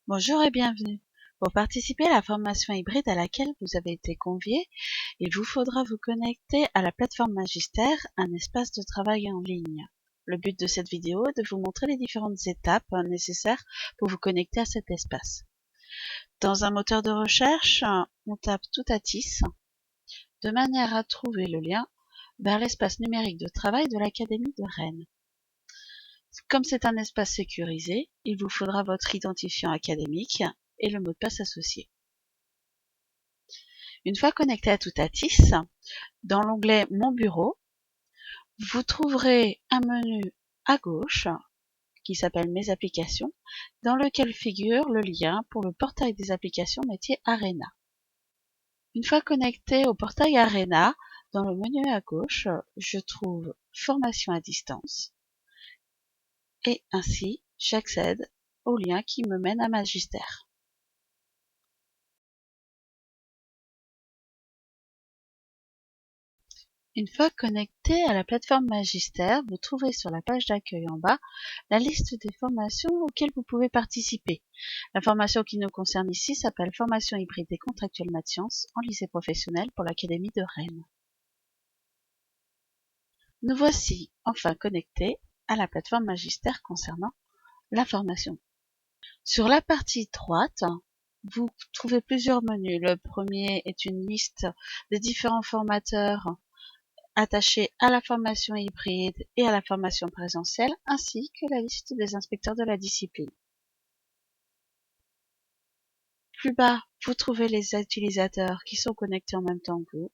Bonjour et bienvenue. Pour participer à la formation hybride à laquelle vous avez été convié, il vous faudra vous connecter à la plateforme Magister, un espace de travail en ligne. Le but de cette vidéo est de vous montrer les différentes étapes nécessaires pour vous connecter à cet espace. Dans un moteur de recherche, on tape Toutatis de manière à trouver le lien vers l'espace numérique de travail de l'Académie de Rennes. Comme c'est un espace sécurisé, il vous faudra votre identifiant académique et le mot de passe associé. Une fois connecté à Toutatis, dans l'onglet Mon bureau, vous trouverez un menu à gauche qui s'appelle Mes applications, dans lequel figure le lien pour le portail des applications métier Arena. Une fois connecté au portail Arena, dans le menu à gauche, je trouve Formation à distance et ainsi j'accède au lien qui me mène à Magister. Une fois connecté à la plateforme Magister, vous trouverez sur la page d'accueil en bas la liste des formations auxquelles vous pouvez participer. La formation qui nous concerne ici s'appelle Formation hybride et contractuelle maths sciences en lycée professionnel pour l'Académie de Rennes. Nous voici enfin connectés à la plateforme Magister concernant la formation. Sur la partie droite, vous trouvez plusieurs menus. Le premier est une liste des différents formateurs attachés à la formation hybride et à la formation présentielle, ainsi que la liste des inspecteurs de la discipline. Plus bas, vous trouvez les utilisateurs qui sont connectés en même temps que vous,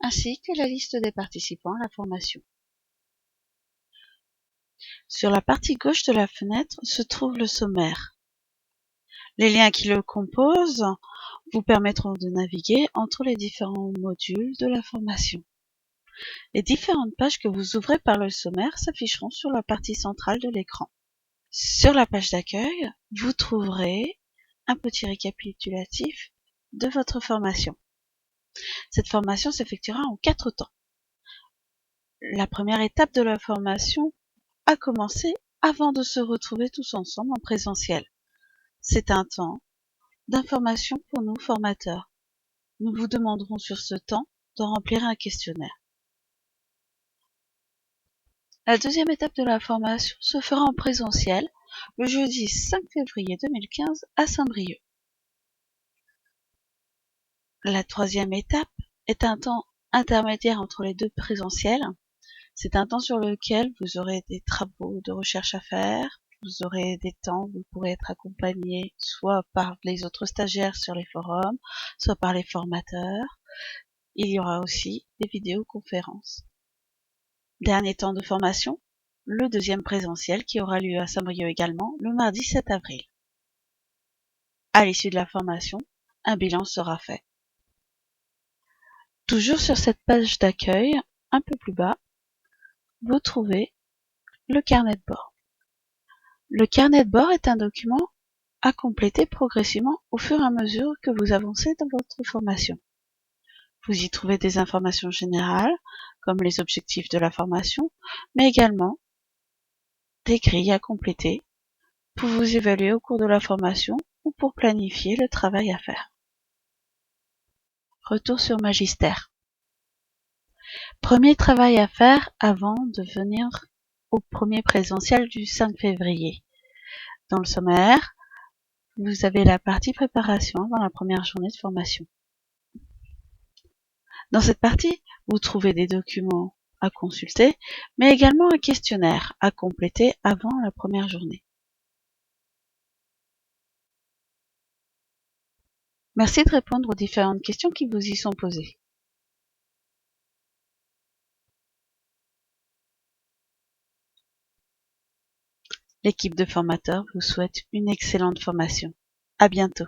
ainsi que la liste des participants à la formation. Sur la partie gauche de la fenêtre se trouve le sommaire. Les liens qui le composent vous permettront de naviguer entre les différents modules de la formation. Les différentes pages que vous ouvrez par le sommaire s'afficheront sur la partie centrale de l'écran. Sur la page d'accueil, vous trouverez un petit récapitulatif de votre formation. Cette formation s'effectuera en 4 temps. La première étape de la formation a commencé avant de se retrouver tous ensemble en présentiel. C'est un temps d'information pour nous formateurs. Nous vous demanderons sur ce temps de remplir un questionnaire. La deuxième étape de la formation se fera en présentiel le jeudi 5 février 2015 à Saint-Brieuc. La troisième étape est un temps intermédiaire entre les deux présentiels. C'est un temps sur lequel vous aurez des travaux de recherche à faire, vous aurez des temps où vous pourrez être accompagné soit par les autres stagiaires sur les forums, soit par les formateurs. Il y aura aussi des vidéoconférences. Dernier temps de formation, le deuxième présentiel qui aura lieu à Saint-Brieuc également le mardi 7 avril. À l'issue de la formation, un bilan sera fait. Toujours sur cette page d'accueil, un peu plus bas, vous trouvez le carnet de bord. Le carnet de bord est un document à compléter progressivement au fur et à mesure que vous avancez dans votre formation. Vous y trouvez des informations générales, comme les objectifs de la formation, mais également des grilles à compléter pour vous évaluer au cours de la formation ou pour planifier le travail à faire. Retour sur Magister. Premier travail à faire avant de venir au premier présentiel du 5 février. Dans le sommaire, vous avez la partie préparation avant la première journée de formation. Dans cette partie, vous trouvez des documents à consulter, mais également un questionnaire à compléter avant la première journée. Merci de répondre aux différentes questions qui vous y sont posées. L'équipe de formateurs vous souhaite une excellente formation. À bientôt.